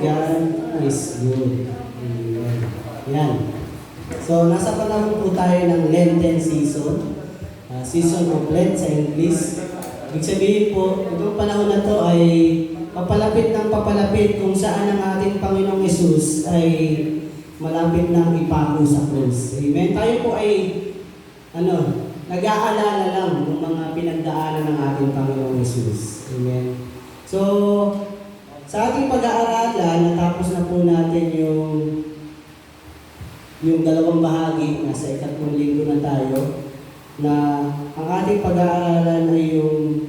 God is good. Amen. Yan. So, nasa panahon po tayo ng Lenten season. Season of Lent sa English. Ibig sabihin po, itong panahon na to ay papalapit ng papalapit kung saan ang ating Panginoong Yesus ay malapit ng ipako sa krus. Amen. Tayo po ay nag-aalala lang ng mga pinagdaanan ng ating Panginoong Yesus. Amen. So, sa ating pag-aaralan, natapos na po natin yung dalawang bahagi, nasa 3 linggo na tayo, na ang ating pag-aaralan ay yung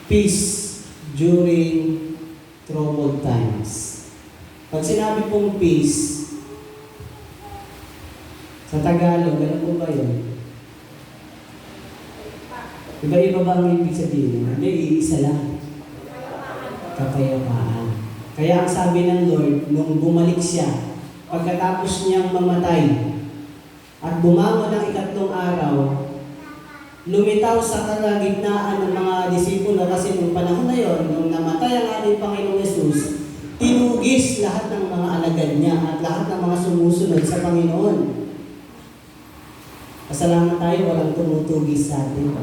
peace during troubled times. Pag sinabi pong peace, sa Tagalog, ano po ba yun? Iba-iba ba ang ibig sabihin? Hindi, iisa lang. Kapayapaan. Kaya ang sabi ng Lord, nung bumalik siya, pagkatapos niyang mamatay, at bumangon ng 3 araw, lumitaw sa kalagitnaan ng mga disipulo kasi nung panahon na yon, nung namatay ang ating Panginoong Yesus, tinugis lahat ng mga alagad niya at lahat ng mga sumusunod sa Panginoon. Pasalamat tayo, walang tumutugis sa atin.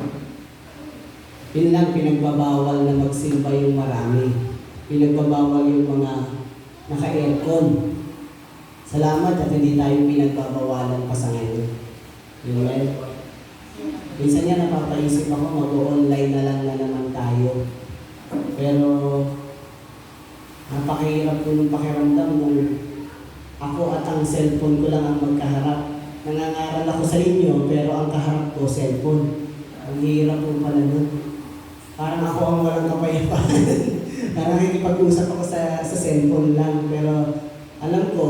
Yun lang, pinagbabawal na magsimba yung marami. Pinagbabawal yung mga naka-aircon. Salamat at hindi tayo pinagbabawalan pa sa ngayon. Amen. Minsan nga napapaisip ako, mag-online na lang na naman tayo. Pero napakahirap po ng pakiramdam nung ako at ang cellphone ko lang ang magkaharap. Nangangaral ako sa inyo, pero ang kaharap ko, cellphone. Ang hirap po pala nun. Parang ako ang walang kapayapaan. Parang nakikipag-usap ako sa cellphone lang. Pero alam ko,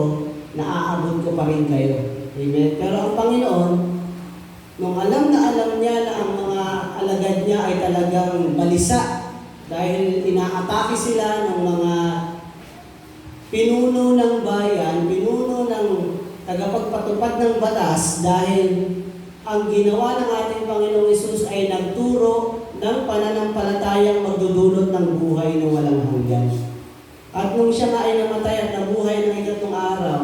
naaabot ko pa rin kayo. Amen. Pero ang Panginoon, nung alam niya na ang mga alagad niya ay talagang balisa dahil inaatake sila ng mga pinuno ng bayan, pinuno ng tagapagpatupad ng batas dahil ang ginawa ng ating Panginoong Hesus ay nagturo ng pananampalatayang magdudulot ng buhay na walang hanggan. At nung siya nga ay namatay at nabuhay ng 3 araw,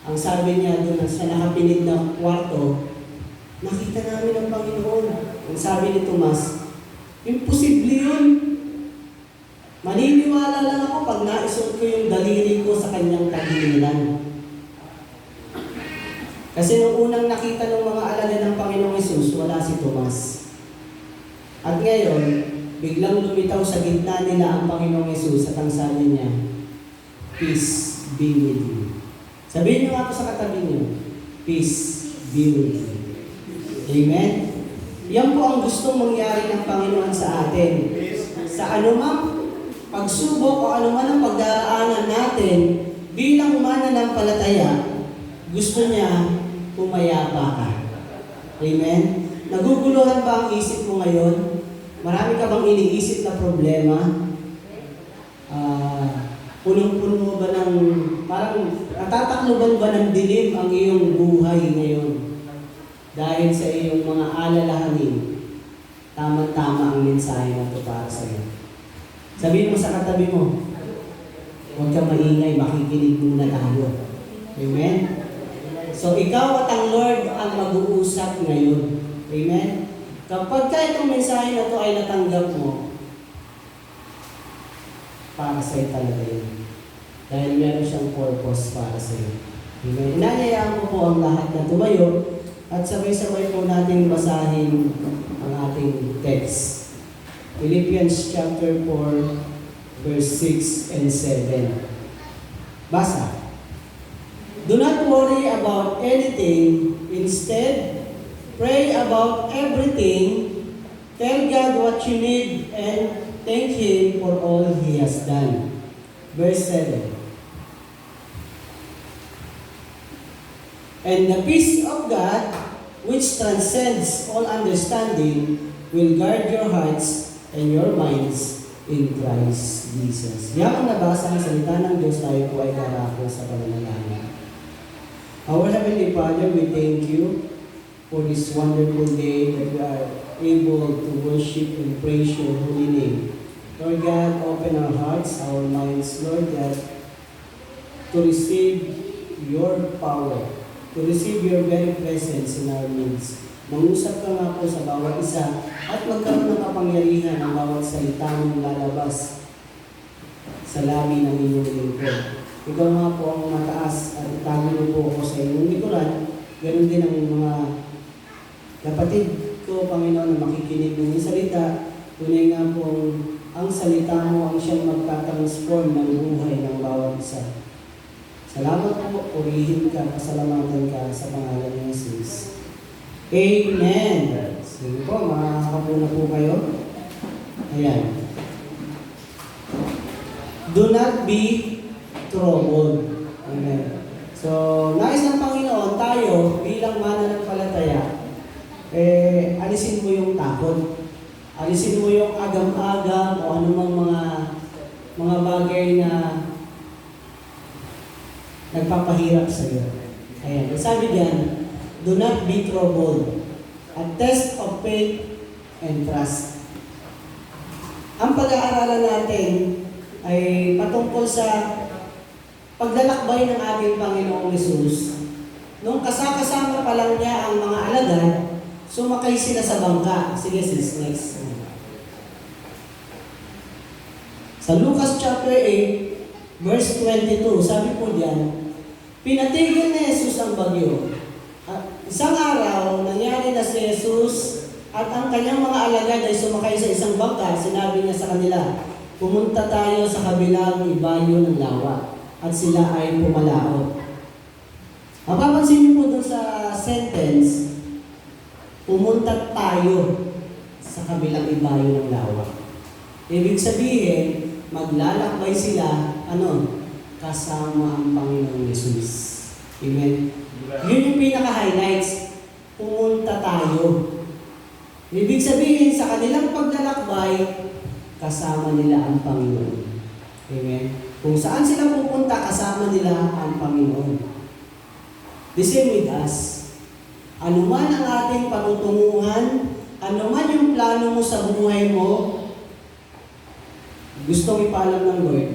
ang sabi niya doon sa nakapinig na kwarto, nakita namin ang Panginoon. Ang sabi ni Tomas, imposible yun. Maniniwala lang ako pag naisuot ko yung daliri ko sa kanyang tagiliran. Kasi nung unang nakita ng mga alagad ng Panginoong Hesus, wala si Tomas. At ngayon, biglang lumitaw sa gitna nila ang Panginoong Hesus at ang sabi niya, peace be with you. Sabihin niyo nga po sa katabi niyo, peace be with you. Amen? Yan po ang gustong mangyari ng Panginoon sa atin. Sa anumang pagsubok o anuman ang pagdaraanan natin, bilang mananampalataya, gusto niya pumayapa ka. Amen? Naguguluhan ba ang isip mo ngayon? Marami ka bang iniisip na problema? Punong-puno ba ng, parang natatakloban ba ng dilim ang iyong buhay ngayon? Dahil sa iyong mga alalahanin, tama-tama ang mensahe na ito para sa iyo. Sabihin mo sa katabi mo, huwag kang maingay, makikinig muna tayo. Amen? So ikaw at ang Lord ang mag-uusap ngayon. Amen? Kapag itong mensahe na ito ay natanggap mo, para sa iyo talaga yun. Dahil meron siyang purpose para sa iyo. Amen? Inanyayaan ko po ang lahat na tumayo at sabay-sabay po natin basahin ang ating text. Philippians chapter 4, verse 6 and 7. Basa. Do not worry about anything. Instead, pray about everything. Tell God what you need and thank Him for all He has done. Verse 7. And the peace of God, which transcends all understanding, will guard your hearts and your minds in Christ Jesus. Yan ang nabasa ng salita ng Diyos, tayo po ay darako sa pananalangin. Our Heavenly Father, we thank you for this wonderful day that we are able to worship and praise your holy name. Lord God, open our hearts, our minds, Lord God, to receive your power, to receive your very presence in our midst. Mangusap ka nga po sa bawat isa at magkaroon ng kapangyarihan ang bawat salita mong lalabas sa labi ng inyong lingkod. Ikaw nga po ang mataas at itago niyo po ako sa inyong likuran. Ganon din ang mga kapatid ko, Panginoon, na makikinig ng iyong salita. Tunay nga po ang salita mo ang siyang magtatransform ng buhay ng bawat isa. Salamat po, purihin ka, pasalamatan ka sa pangalan ni Jesus. Amen. Sige po, makakapo na po kayo. Ayan. Do not be troubled. Amen. So, nais ng Panginoon, tayo bilang mananampalataya, alisin mo yung takot. Alisin mo yung agam-agam o anumang mga bagay na nagpapahirap sa iyo. Ayan. Sabi diyan, do not be troubled. A test of faith and trust. Ang pag-aaralan natin ay patungkol sa paglalakbay ng ating Panginoong Hesus. Nung kasama pa lang niya ang mga alagad, sumakay sila sa bangka. Sige, sis, next. Sa Lucas chapter 8, verse 22, sabi po diyan, pinatigil ni Jesus ang bagyo. Isang araw, nangyari na si Jesus at ang kanyang mga alagad ay sumakay sa isang bangka. Sinabi niya sa kanila, pumunta tayo sa kabilang ibayo ng lawa. At sila ay pumalaot. Mapapansin niyo po doon sa sentence, pumunta tayo sa kabilang ibayo ng lawa. Ibig sabihin, maglalakbay sila, kasama ang Panginoong Hesus. Amen? Yun yung pinaka-highlights. Pumunta tayo. Ibig sabihin, sa kanilang paglalakbay, kasama nila ang Panginoon. Amen? Kung saan sila pupunta, kasama nila ang Panginoon. The same with us. Ano man ang ating patutunguhan, ano man yung plano mo sa buhay mo, gustong ipaalam ng Lord,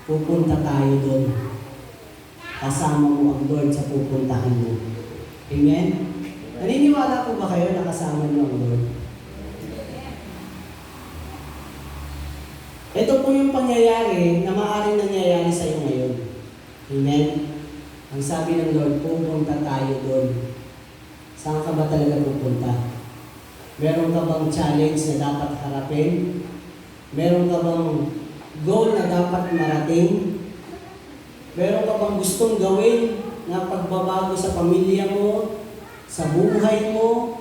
pupunta tayo doon. Kasama mo ang Lord sa pupuntahan mo. Amen? Naniniwala po ba kayo na kasama niyo ang Lord? Ito po yung pangyayari na maaaring nangyayari sa iyo ngayon. Amen? Ang sabi ng Lord, pupunta tayo doon. Saan ka ba talaga pupunta? Meron ka bang challenge na dapat harapin? Meron ka bang goal na dapat marating? Meron ka bang gustong gawin na pagbabago sa pamilya mo, sa buhay mo?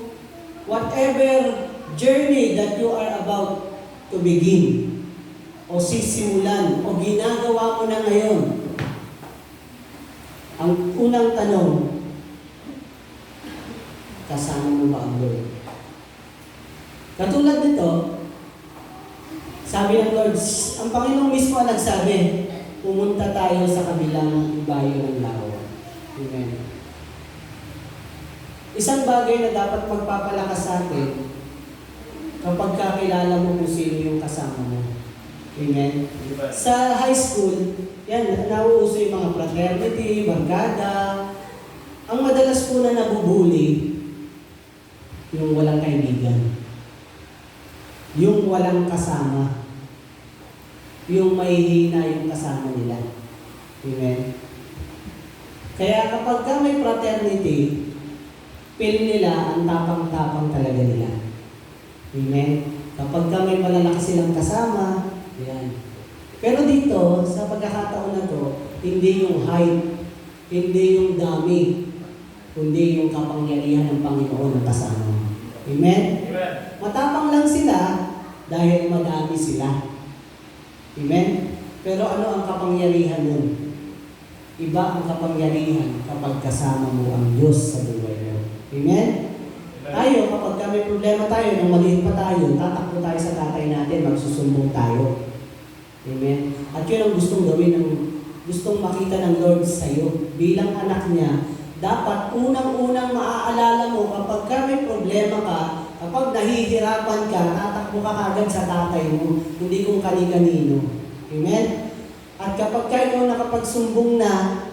Whatever journey that you are about to begin, o sisimulan, o ginagawa mo na ngayon. Ang unang tanong, kasama mo ba ang Lord? Katulad nito, sabi ng Lord, ang Panginoon mismo ang nagsabi, pumunta tayo sa kabilang ibayo ng lawa. Amen. Isang bagay na dapat magpapalakas sa atin kapag kakilala mo kung sino yung kasama mo. Amen. Sa high school, yan, nauuso yung mga fraternity, barkada. Ang madalas po na nabubuli, yung walang kaibigan. Yung walang kasama. Yung mahihina yung kasama nila. Amen. Kaya kapag ka may fraternity, feel nila ang tapang-tapang talaga nila. Amen. Kapag ka may malalaki silang kasama, yan. Pero dito, sa pagkakataon na to, hindi yung height, hindi yung dami, kundi yung kapangyarihan ng Panginoon na kasama. Amen? Amen. Matapang lang sila dahil madami sila. Amen? Pero ano ang kapangyarihan nun? Iba ang kapangyarihan kapag kasama mo ang Diyos sa buhay mo. Amen? Tayo, kapag may problema tayo, nung maliit pa tayo, tatakbo tayo sa tatay natin, magsusumbong tayo. Amen? At yun ang gustong gawin, gustong makita ng Lord sa iyo. Bilang anak niya, dapat unang-unang maaalala mo kapag may problema ka, Kapag nahihirapan ka, tatakbo ka kagad sa tatay mo, hindi kung kani-kanino. Amen? At kapag ikaw nakapagsumbong na,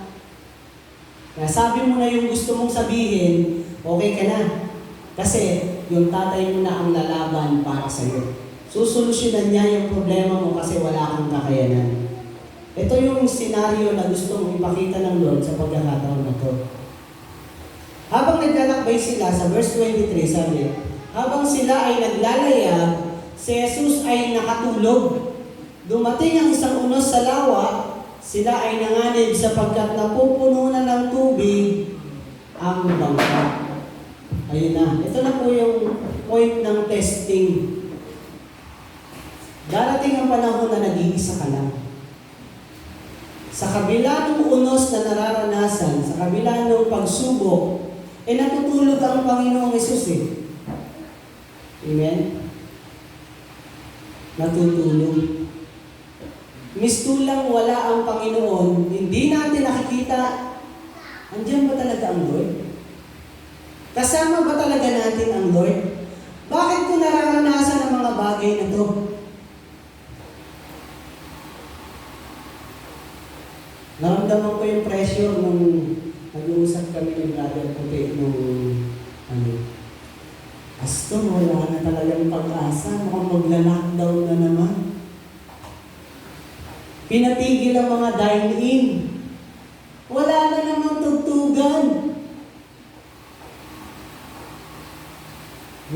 sabi mo na yung gusto mong sabihin, okay ka na. Kasi yung tatay mo na ang lalaban para sa'yo. Susolusyonan niya yung problema mo kasi wala kang kakayanan. Ito yung senaryo na gusto mong ipakita ng Lord sa pagkakataon na to. Habang naglalakbay sila, sa verse 23 sabi, habang sila ay naglalayag, si Jesus ay nakatulog. Dumating ang isang unos sa lawa, sila ay nanganib sapagkat napupuno na ng tubig ang bangka. Ayun na. Ito na po yung point ng testing. Darating ang panahon na nag-iisa ka lang. Sa kabila ng unos na nararanasan, sa kabila ng pagsubok, natutulog ang Panginoong Hesus eh. Amen? Natutulog. Mistulang wala ang Panginoon, hindi natin nakikita, andiyan ba talaga ang Lord? Kasama ba talaga natin ang Lord? Bakit ko nararanasan ang mga bagay na to? Naramdaman ko yung pressure nung nag-uusap kami ng Brother Puti nung Pastor, wala na talagang pag-asa. Mukhang magla-lockdown na naman. Pinatigil ang mga dine-in. Wala na namang tugtugan.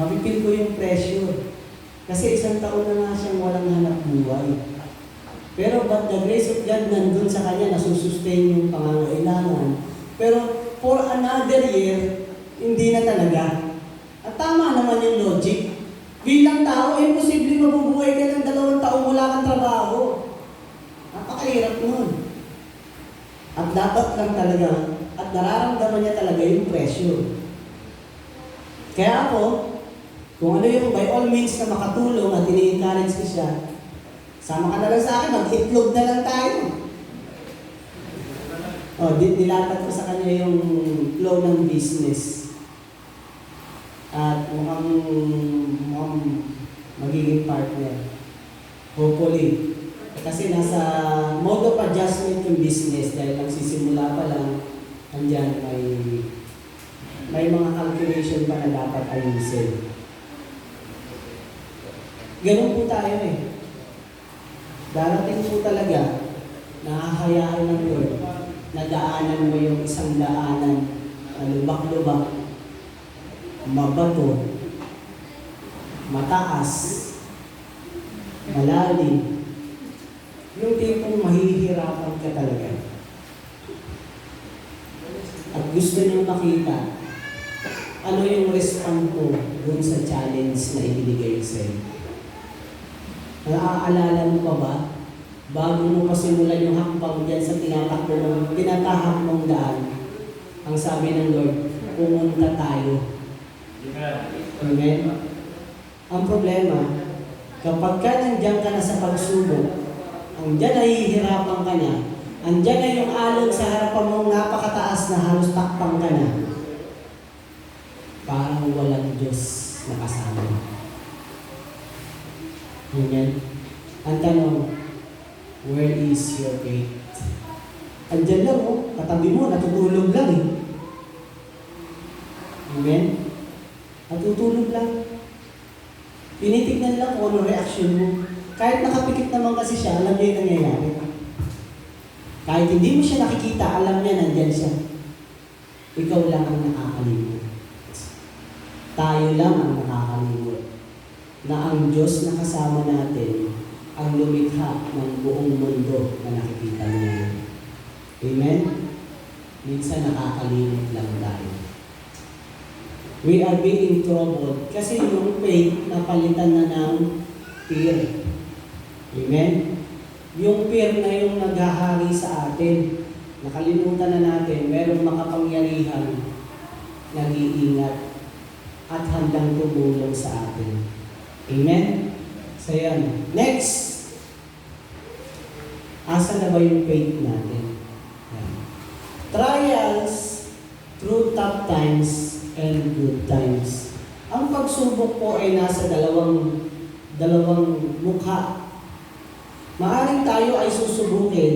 Mapipil ko yung pressure. Kasi 1 taon na nga siyang walang hanap buhay. Pero but the grace of God nandun sa kanya, nasusustain yung pangangailangan. Pero for another year, hindi na talaga. At tama naman yung logic. Bilang tao, imposible mabubuhay ka ng 2 taong wala kang trabaho. Napakahirap nun. At dapat lang talaga, at nararamdaman niya talaga yung pressure. Kaya ako, kung ano yung by all means na makatulong at ini-encourage ko siya, sama ka na lang sa akin, mag-itlog na lang tayo. Dilapat ko sa kanya yung flow ng business. At mukhang magiging partner. Hopefully. Kasi nasa mode of adjustment yung business dahil nagsisimula pa lang, andyan may mga calculation pa na dapat ayusin. Ganun po tayo eh. Darating po talaga, nakahayaan ng Lord, nadaanan mo yung isang daanan na lubak-lubak, mabato, mataas, malalim, yung tipong mahihirapan ka talaga. At gusto niyong makita, ano yung respond ko dun sa challenge na ibinigay sa'yo. Naaalala mo pa ba? Bago mo pa simulan yung hakbang dyan sa tinatahak mong daan, ang sabi ng Lord, pumunta tayo. Amen? Ang problema, kapag ka nandiyan ka na sa pagsubok, andyan na hihirapan ka na, andyan na yung alon sa harapan mong napakataas na halos takpang ka na, parang walang Diyos na kasama. Amen? Ang tanong, where is your faith? Andyan lang katabi mo, natutulog lang eh. Amen? Natutulog lang. Tinitignan lang kung ano reaction mo. Kahit nakapikit naman kasi siya, alam niya yung nangyayari. Kahit hindi mo siya nakikita, alam niya nandyan siya. Ikaw lang ang nakakalimot. Tayo lang ang nakakalimot. Na ang Diyos na kasama natin ang lumikha ng buong mundo na nakikita niya. Amen? Minsan nakakalimot lang tayo. We are being troubled kasi yung faith napalitan na ng fear. Amen? Yung fear na yung naghahari sa atin. Nakalimutan na natin, merong makapangyarihan, nag-iingat, at handang tumulong sa atin. Amen? So yan. Next. Asa na ba yung faith natin? Yan. Trials through tough times and good times. Ang Ang pagsubok po ay nasa dalawang mukha. Maaring tayo ay susubukin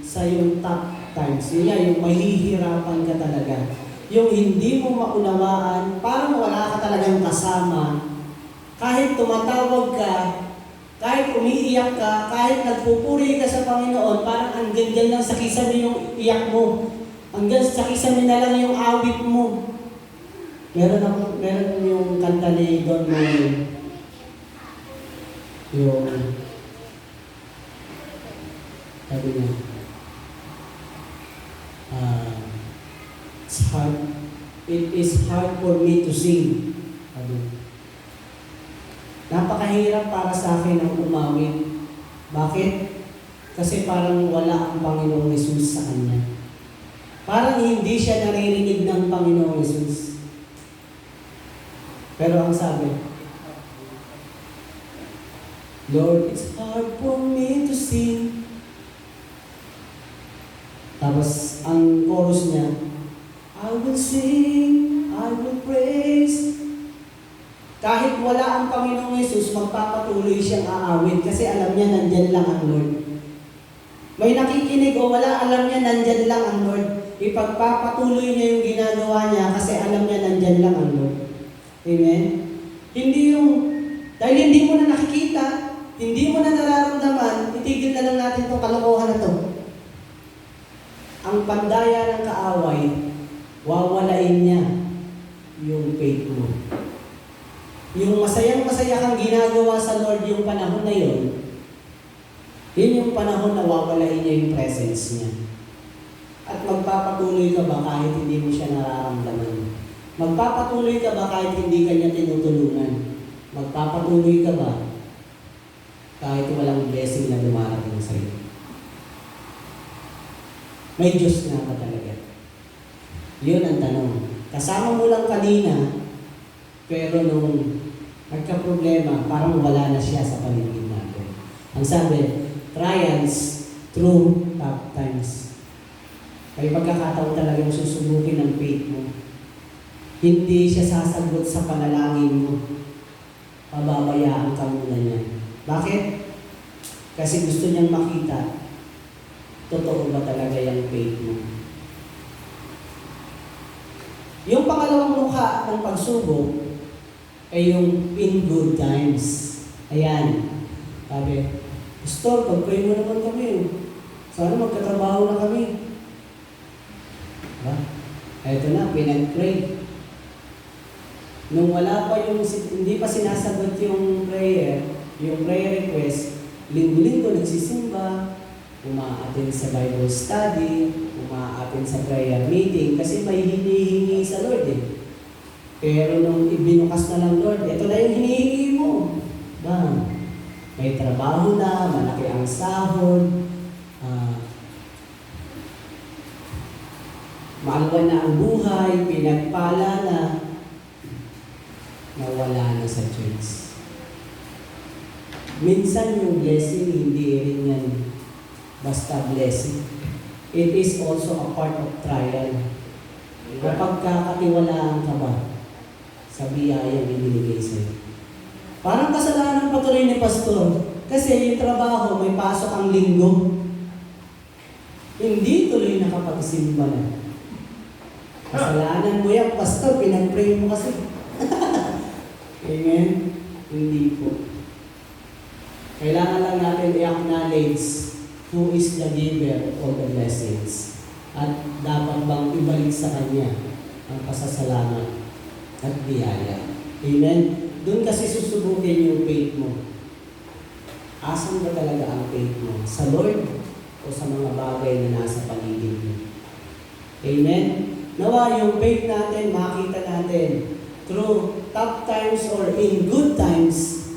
sa yung top times. Yun yan, yung mahihirapan ka talaga. Yung hindi mo maunawaan, parang wala ka talagang kasama. Kahit tumatawag ka, kahit umiiyak ka, kahit nagpupuri ka sa Panginoon, parang hanggang dyan lang sa kisame yung iyak mo. Hanggang sa kisame na lang yung awit mo. Meron yung kanta ni Don Manuel. Yung sabi niya, it is hard for me to sing. Sabi. Napakahirap para sa akin ang umawit. Bakit? Kasi parang wala ang Panginoong Hesus sa kanya. Parang hindi siya naririnig ng Panginoong Hesus. Pero ang sabi, Lord, it's hard for me to sing. Tapos ang chorus niya, I will sing, I will praise. Kahit wala ang Panginoong Hesus, magpapatuloy siyang aawit kasi alam niya nandyan lang ang Lord. May nakikinig o wala, alam niya nandyan lang ang Lord. Ipagpapatuloy niya yung ginagawa niya kasi alam niya nandyan lang ang Lord. Amen? Dahil hindi mo na nakikita, hindi mo na nararamdaman, itigil na lang natin itong kalokohan na ito. Ang pandaya ng kaaway, wawalain niya yung faith mo. Yung masayang-masaya kang ginagawa sa Lord yung panahon na yun, yun yung panahon na wawalain niya yung presence niya. At magpapatuloy ka ba kahit hindi mo siya nararamdaman? Magpapatuloy ka ba kahit hindi ka niya tinutulungan? Magpapatuloy ka ba kahit walang blessing na dumarating sa iyo? May Diyos na ka talaga. Yun ang tanong. Kasama mo lang kanina, pero nung nagka-problema, parang wala na siya sa paligid natin. Ang sabi, trials through tough times. May pagkakataon talagang susubukin ang faith mo. Hindi siya sasagot sa panalangin mo. Pababayaan ka muna niya. Bakit? Kasi gusto niyang makita, totoo ba talaga yung faith mo? Yung pangalawang mukha ng pagsubok ay yung in good times. Ayan. Sabi, Pastor, pag-pray mo naman kami. Sana magkatrabaho na kami. Diba? Ito na, pinag-pray. Nung wala pa hindi pa sinasagot yung prayer request, linggo-linggo nagsisimba, umaattend sa Bible study, umaattend sa prayer meeting, kasi may hinihingi sa Lord eh. Pero nung ibinukas na lang Lord, ito na yung hinihingi mo. May trabaho na, malaki ang sahod, maalawan na ang buhay, pinagpala na, nawala na sa church. Minsan yung blessing, hindi rin yan basta blessing. It is also a part of trial. Kapag kakatiwalaan ka ba sa biyayang ibinigay sa'yo. Parang kasalanan patuloy ni Pastor. Kasi yung trabaho, may pasok ang linggo. Hindi tuloy nakapagsimba na. Kasalanan mo yan, Pastor, pinag-pray mo kasi. Amen? Hindi po. Kailangan lang natin i-acknowledge who is the giver of all the blessings. At dapat bang ibalik sa Kanya ang pasasalamat at biyaya. Amen? Doon kasi susubukin yung faith mo. Asan ba talaga ang faith mo? Sa Lord o sa mga bagay na nasa paligid mo? Amen? Nawa yung faith natin, makita natin through tough times or in good times,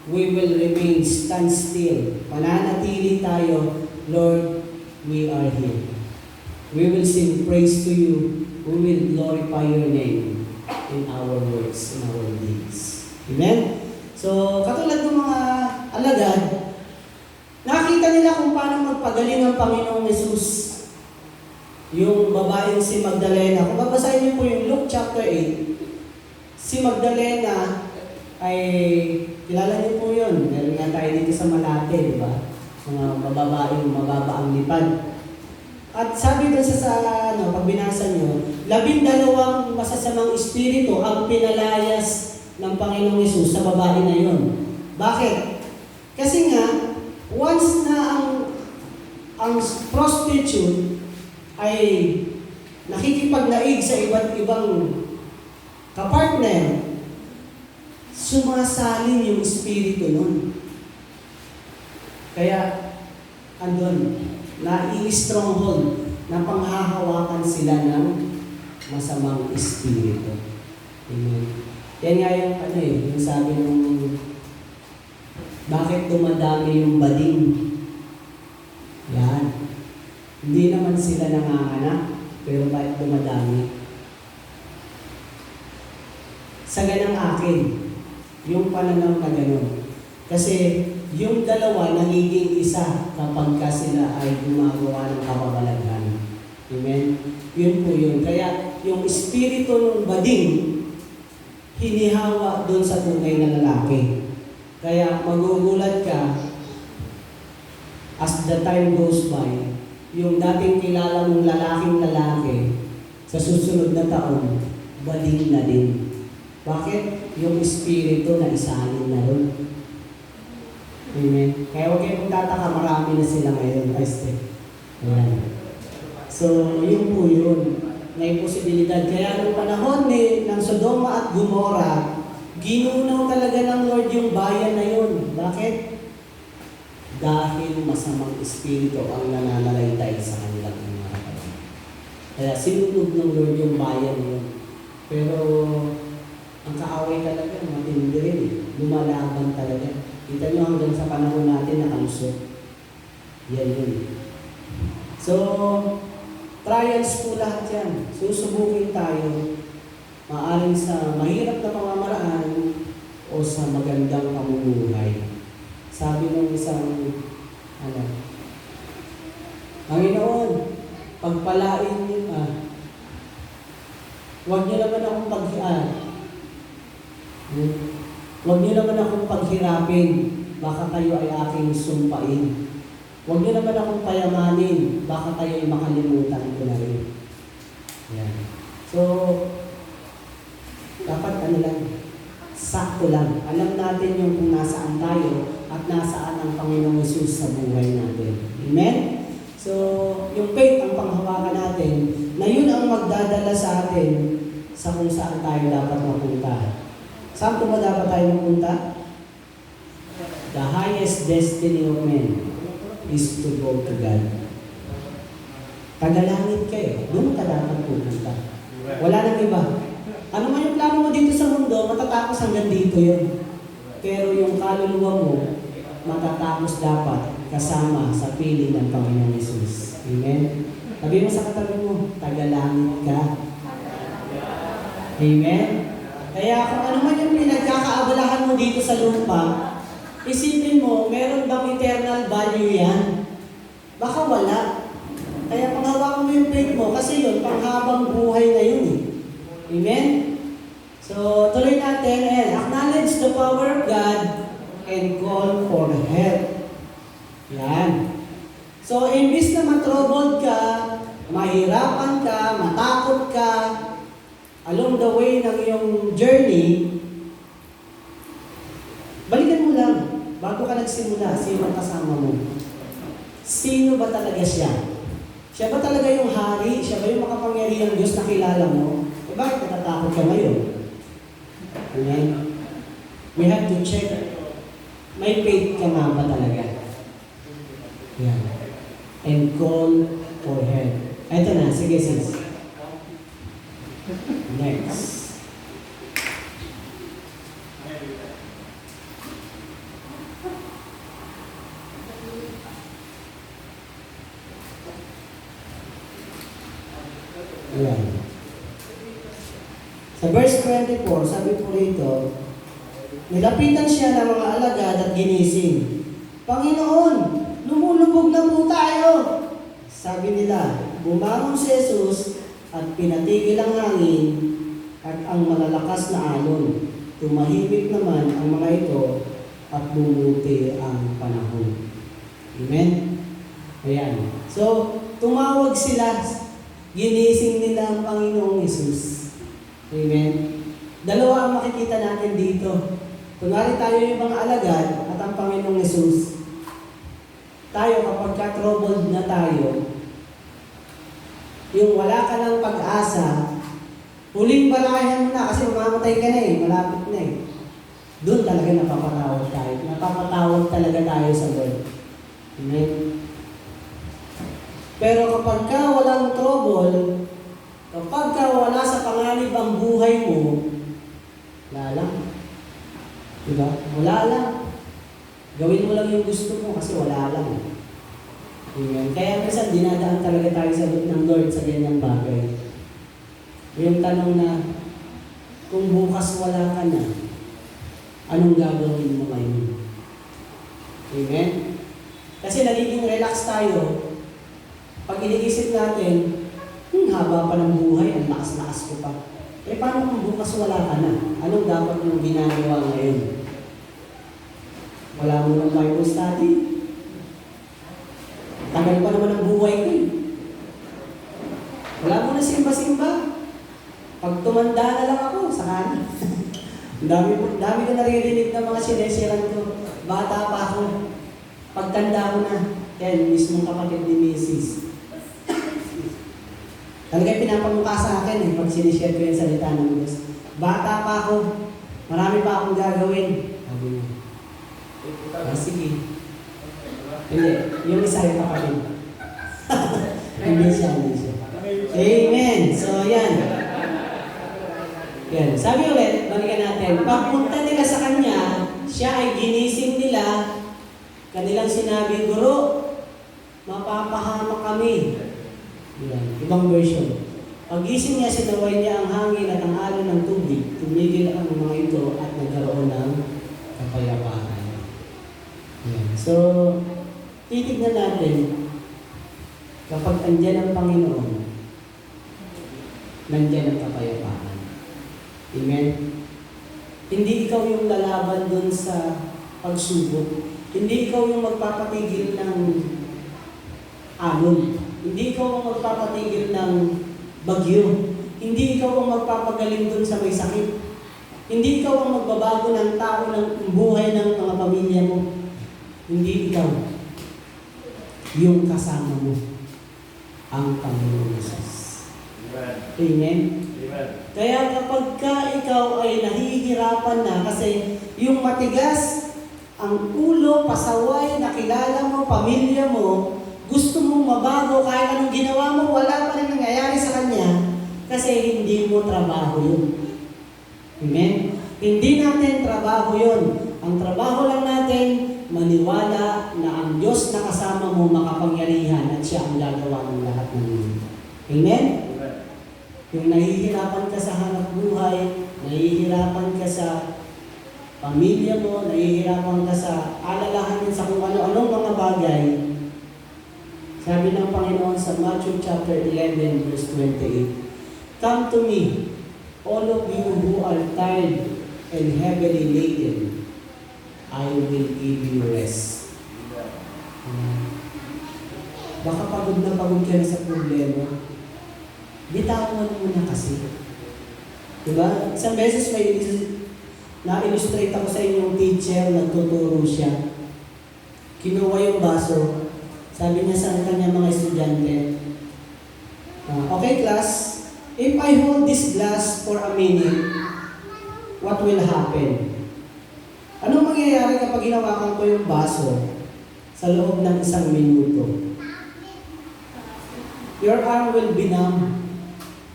we will remain stand still. Mananatili tayo, Lord, we are here. We will sing praise to you. We will glorify your name in our words, in our deeds. Amen? So, katulad ng mga alagad, nakita nila kung paano magpagaling ang Panginoong Hesus. Yung babaeng si Magdalena. Kung babasahin niyo po yung Luke chapter 8, Si Magdalena ay, kilala niyo po yun. Meron nga tayo dito sa Malate, di ba? Mga bababaeng mababa ang lipad. At sabi doon pag binasa nyo, 12 masasamang espiritu ang pinalayas ng Panginoong Hesus sa babae na yun. Bakit? Kasi nga, once na ang prostitute ay nakikipagnaig sa iba't ibang kapartner, sumasalin yung espiritu nun. Kaya, andun, na-i-stronghold na panghahawakan sila ng masamang espiritu. Amen. Yan nga yung sabi nung bakit dumadami yung bading? Yan. Hindi naman sila nanganganak, pero bakit dumadami? Sa ganang akin, yung pananaw na gano'n. Kasi yung dalawa nagiging isa kapag sila ay gumagawa ng kababalaghan. Amen? Yun po yun. Kaya yung espiritu ng bading, hinihawa doon sa tunay na lalaki. Kaya magugulat ka, as the time goes by, yung dating kilala mong lalaking lalaki, sa susunod na taon, bading na din. Bakit? Yung espiritu na isalin na ron. Amen. Kaya huwag kayong tataka, marami na sila ngayon. Ayan. So, yun po yun. May posibilidad. Kaya nung panahon ng Sodoma at Gomora, ginunaw talaga ng Lord yung bayan na yun. Bakit? Dahil masamang espiritu ang nananalaytay sa kanilang mga kapatid. Kaya sinunog ng Lord yung bayan yun. Pero, ang kaaway talaga, matindi rin. Lumalaban talaga. Kita nyo hanggang sa panahon natin nakalusot. Yan yun. So, trials po lahat yan. Susubukin tayo. Maaring sa mahirap na pamamaraan o sa magandang pamumuhay. Sabi ng isang, Panginoon, pagpalain niyo huwag niyo naman akong huwag niyo naman akong paghirapin, baka kayo ay aking sumpain. Huwag niyo naman akong payamanin, baka kayo ay makalimutan ko na rin. Yan. So, dapat sakto lang. Alam natin yung kung nasaan tayo at nasaan ang Panginoong Hesus sa buhay natin. Amen? So, yung faith ang panghawakan natin, na yun ang magdadala sa atin sa kung saan tayo dapat mapunta. Saan po ba dapat tayo mapunta? The highest destiny of men is to go to God. Tagalangit kayo, doon ka dapat pupunta. Wala nang iba. Ano man yung plano mo dito sa mundo, matatapos hanggang dito yun. Pero yung kaluluwa mo, matatapos dapat kasama sa piling ng Panginoong Hesus. Amen? Sabi mo sa katabi mo, tagalangit ka. Amen? Kaya kung ano man yung pinagkakaabalahan mo dito sa lupa, isipin mo, meron bang eternal value yan? Baka wala. Kaya panghawakan mo yung faith mo, kasi yun, panghabang buhay na yun eh. Amen? So, tuloy natin, and acknowledge the power of God and call for help. Yan. So, imbis na matroubled ka, mahirapan ka, matakot ka, along the way ng iyong journey, balikan mo lang, bago ka nagsimula, sino ang kasama mo? Sino ba talaga siya? Siya ba talaga yung hari? Siya ba yung makapangyarihang Diyos na kilala mo? Eh bakit natatakot ka ngayon? Amen? We have to check. May faith ka nga ba talaga? Yan. And call for help. Ito na, sige sis. Next. Ayan. Sa verse 24, sabi po rito, nilapitan siya ng mga alagad at ginising. Panginoon, lumulubog na po tayo. Sabi nila, bumangon si Jesus at pinatigil ang hangin at ang malalakas na alon. Tumahimik naman ang mga ito at bumuti ang panahon. Amen? Ayan. So, tumawag sila. Ginising nila ang Panginoong Hesus. Amen? Dalawa ang makikita natin dito. Kunwari tayo yung mga alagad at ang Panginoong Hesus. Tayo kapag ka-troubled na tayo, yung wala ka ng pag-asa, huling balayan mo na kasi mamamatay ka na malapit na Doon talaga napapatawag tayo. Napapatawag talaga tayo sa Lord. Amen? Pero kapag ka walang trouble, kapag ka wala sa panganib ang buhay mo, wala lang. Diba? Wala lang. Gawin mo lang yung gusto mo kasi wala lang. Amen. Kaya minsan dinadaan talaga tayo sa loob ng Lord sa ganyang bagay. Yung tanong na, kung bukas wala ka na, anong gagawin mo ngayon? Amen? Kasi nagiging relax tayo. Pag iniisip natin, haba pa ng buhay, ang lakas-lakas ko pa. Paano kung bukas wala ka na? Anong dapat mong ginagawa ngayon? Wala mo ng Bible study? Tagal pa naman ang buhay ko Wala mo na simba-simba. Pag tumanda na lang ako, saka na. dami ko naririnig ng mga sinesiran ko. Bata pa ako. Pagtanda ko na, yan, mismong kapatid ni Mrs. Talagang pinapamukha sa akin pag sinishare ko yung salita ng Diyos. Bata pa ako, marami pa akong gagawin. Sabi niya. Sige. Hindi, yung isa yung kapatid. Hindi siya. Amen. So, yan. Yan. Sabi ulit, balikan natin. Pagpunta nila sa Kanya, siya ay ginising nila. Kanilang sinabi, Guro, mapapahamak kami. Yan. Ibang version. Pagising niya, sinaway niya ang hangin at ang alon ng tubig. Tumigil ang mga ito at nagkaroon ng kapayapaan. Yan. So, titignan natin, kapag andyan ang Panginoon, nandyan ang kapayapaan. Amen? Hindi ikaw yung lalaban dun sa pagsubok. Hindi ikaw yung magpapatigil ng alon. Hindi ikaw ang magpapatigil ng bagyo. Hindi ikaw ang magpapagaling dun sa may sakit. Hindi ikaw ang magbabago ng tao ng buhay ng mga pamilya mo. Hindi ikaw. Yung kasama mo. Ang Panginoon Jesus. Amen? Amen. Kaya kapag ka ikaw ay nahihirapan na kasi yung matigas, ang ulo, pasaway, nakilala mo, pamilya mo, gusto mong mabago kahit anong ginawa mo, wala pa rin nangyayari sa Kanya kasi hindi mo trabaho yun. Amen? Hindi natin trabaho yun. Ang trabaho lang natin, maniwala na ang Diyos na kasama mo makapangyarihan at siya ang gagawa ng lahat ng mundo. Amen? Yung nahihirapan ka sa hanap buhay, nahihirapan ka sa pamilya mo, nahihirapan ka sa alalahanin sa kung ano-anong mga bagay, sabi ng Panginoon sa Matthew chapter 11 verse 28, Come to me, all of you who are tired and heavily laden, I will give you rest. Baka pagod na ka na sa problema. Bitawan mo na kasi. Diba? Isang beses may na-illustrate ako sa inyong teacher, nagtuturo siya. Kinuha yung baso. Sabi niya sa kanya mga estudyante, okay class, if I hold this glass for a minute, what will happen? Anong mangyayari kapag hinawakan ko yung baso sa loob ng 1 minuto? Your arm will be numb.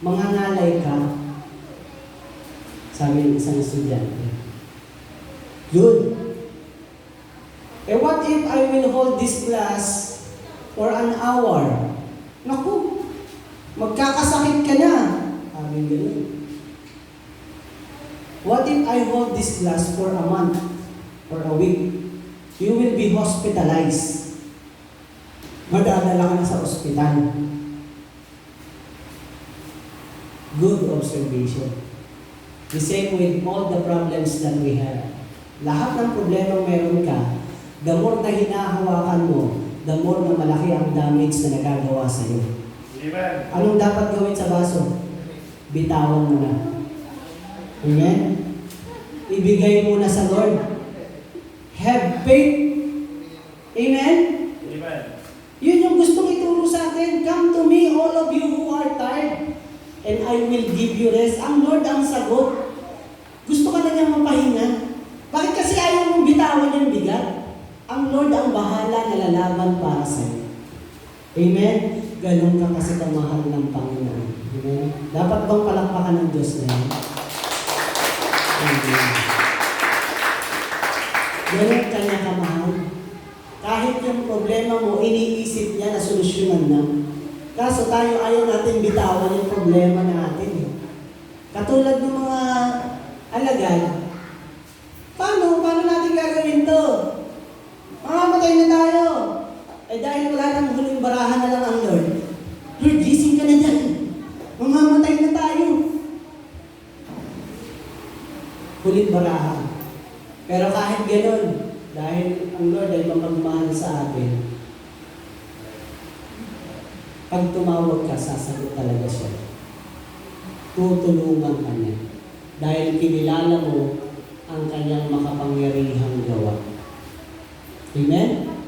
Mangangalay ka. Sabi ng isang estudyante. Good. What if I will hold this glass for an hour? Naku, magkakasakit ka na. Sabi ganun. What if I hold this glass for a month, for a week? You will be hospitalized. Madadala ka na sa ospital. Good observation. The same with all the problems that we have. Lahat ng problema meron ka, the more na hinahawakan mo, the more na malaki ang damage na nagagawa sa iyo. Amen. Anong dapat gawin sa baso? Bitawan mo na. Amen? Ibigay mo na sa Lord. Have faith. Amen? Amen. Yun yung gustong ituro sa atin. Come to me, all of you who are tired, and I will give you rest. Ang Lord ang sagot. Gusto ka na niyang mapahinga. Bakit kasi ayaw mong bitawan yung bigat? Ang Lord ang bahala na lalaban para sa iyo. Amen? Ganun ka kasi kamahal ng Panginoon. Amen? Dapat bang palakpakan ng Diyos na yun? Amen. Ganun ka niya kamahal. Kahit yung problema mo, iniisip niya na solusyonan na. Kaso tayo ayaw natin bitawan yung problema natin. Katulad ng mga alagad, paano natin gagawin to? Mamamatay na tayo. Eh dahil wala nang huling barahan na lang ang Lord. Lord, gising ka na dyan. Mamamatay na tayo. Huling barahan. Pero kahit gano'n, dahil ang Lord ay mapagmahal sa atin, pag tumawag ka, sasagot talaga siya. Tutulungan ka niya. Dahil kinilala mo ang kanyang makapangyarihang gawa. Amen?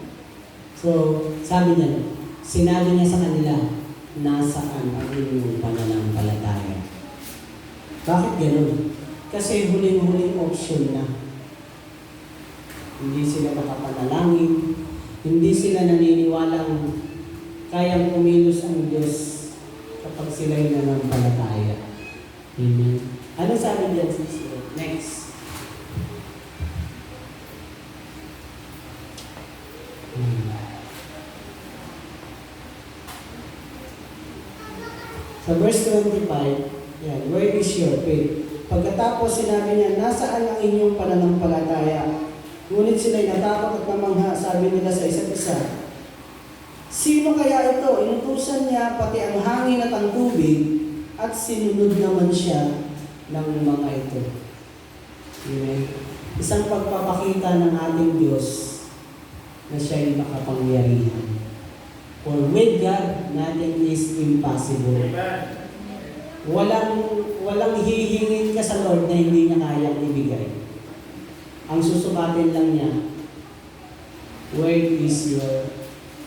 So, sabi niya, sinabi niya sa kanila, nasaan ang inyong pananampalataya? Bakit gano'n? Kasi huling-huling option na. Hindi sila makapanalangin, hindi sila naniniwalang kayang kumilos ang Diyos kapag sila'y nanampalataya. Amen. Ano sabi diyan sa Israel? Next. Sa verse 25, yan, where is your faith? Pagkatapos sinabi niya, nasaan ang inyong pananampalataya? Ngunit sila'y natakot at namangha, sabi nila sa isa't isa. Sino kaya ito? Inutusan niya pati ang hangin at ang tubig at sinunod naman siya ng mga ito. Amen. Isang pagpapakita ng ating Diyos na siya'y makapangyarihan. For with God, nothing is impossible. Walang hihingin ka sa Lord na hindi niya kayang ibigay. Ang susukatin lang niya, where is your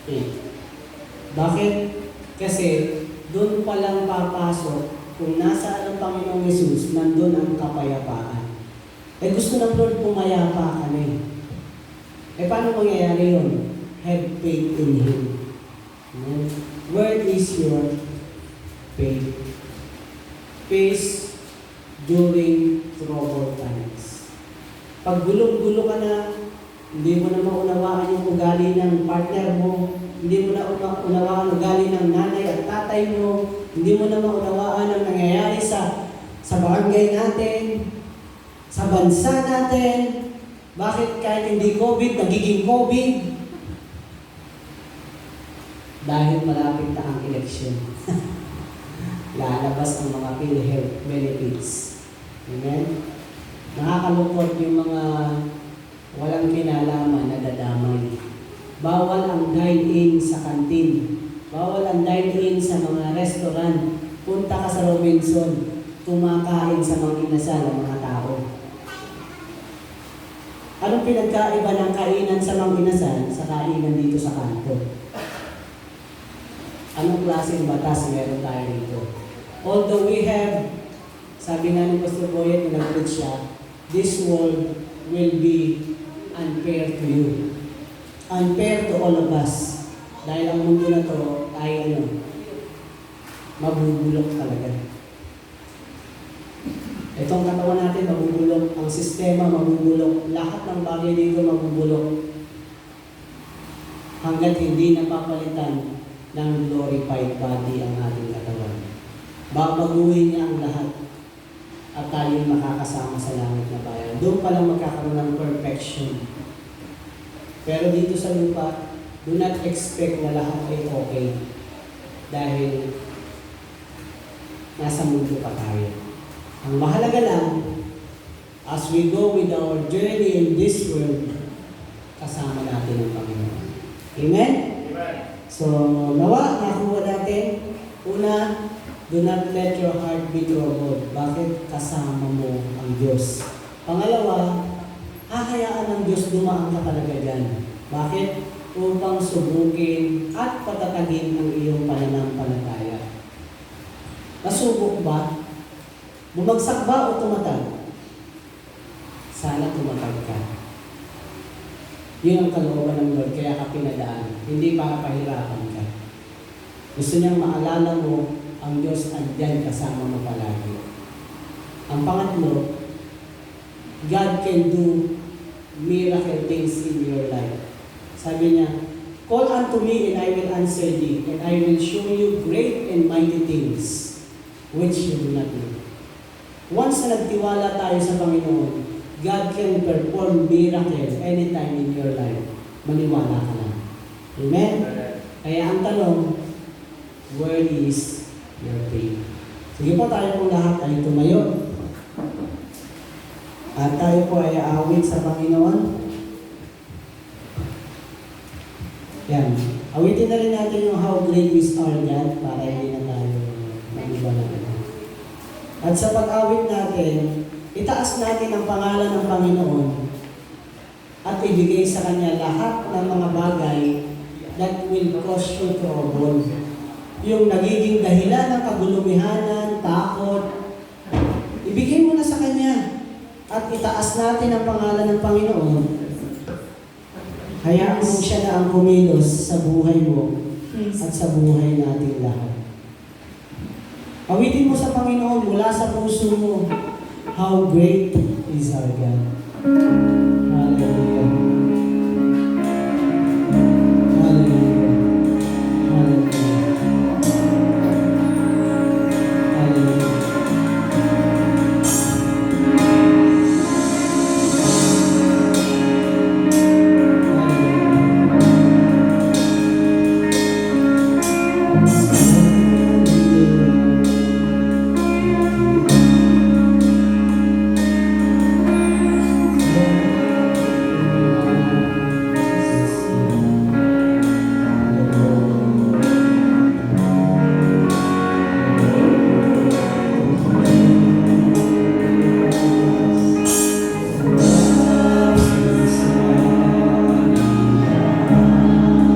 faith? Bakit? Kasi doon pa lang papasok kung nasaan ang Panginoong Yesus, nandun ang kapayapaan. Eh gusto ng Lord pumayapa ka na eh. Eh paano mangyayari yun? Have faith in Him. Where is your faith? Peace during troubled times. Pag gulong-gulo ka na, hindi mo na maunawaan yung ugali ng partner mo, hindi mo na maunawaan ang ugali ng nanay at tatay mo, hindi mo na maunawaan ang nangyayari sa barangay natin, sa bansa natin. Bakit kahit hindi COVID, nagiging COVID? Dahil malapit na ang eleksyon. Lalabas ang mga PhilHealth benefits. Amen? Nakakalungkot yung mga walang kinalaman na dadamay. Bawal ang dine-in sa kantin. Bawal ang dine-in sa mga restaurant. Punta ka sa Robinson, kumakain sa mga inasal ng mga tao. Anong pinagkaiba ng kainan sa mga inasal sa kainan dito sa kanto? Anong klaseng batas meron tayo dito? Although we have, sabi nga ni Pastor Boyet na nag-preach siya, this world will be unfair to you. Unfair to all of us. Dahil ang mundo na to ay mabubulok talaga. Itong katawan natin mabubulok, ang sistema mabubulok, lahat ng bagay dito mabubulok. Hanggat hindi napapalitan ng glorified body ang ating katawan. Babaguhin niya ang lahat at tayo makakasama sa langit na bayan. Doon pa lang magkakaroon ng perfection. Pero dito sa lupa, do not expect na lahat ay okay. Dahil nasa mundo pa tayo. Ang mahalaga lang, as we go with our journey in this world, kasama natin ang Panginoon. Amen? Amen. So, nawa, nakuha natin. Una, do not let your heart be troubled. Bakit? Kasama mo ang Diyos. Pangalawa, hahayaan ng Diyos dumaan ka talaga dyan. Bakit? Upang subukin at patatagin ang iyong pananampalataya. Nasubok ba? Bumagsak ba o tumatag? Sana tumatag ka. Yun ang kalooban ng Lord, kaya ka pinadaan. Hindi para pahirapan ka. Gusto niyang maalala mo ang Diyos andyan kasama mo palagi. Ang pangatlo, God can do miracle things in your life. Sabi niya, call unto me and I will answer thee, and I will show you great and mighty things which you do not know. Once na nagtiwala tayo sa Panginoon, God can perform miracles anytime in your life. Maniwala ka lang. Amen? Kaya ang tanong, where is your faith? Sige po, tayo po lahat ay tumayo. At tayo po ay aawit sa Panginoon. Yan. Awitin na rin natin yung How Great is Our God para hindi na tayo mag-iba na ito. At sa pag-awit natin, itaas natin ang pangalan ng Panginoon at ibigay sa Kanya lahat ng mga bagay that will cause you trouble. Yung nagiging dahilan ng kagulumihanan, takot, ibigay mo na sa Kanya at itaas natin ang pangalan ng Panginoon. Hayaan mo siya na ang kumilos sa buhay mo at sa buhay natin lahat. Awitin mo sa Panginoon mula sa puso mo, how great is our God. Hallelujah.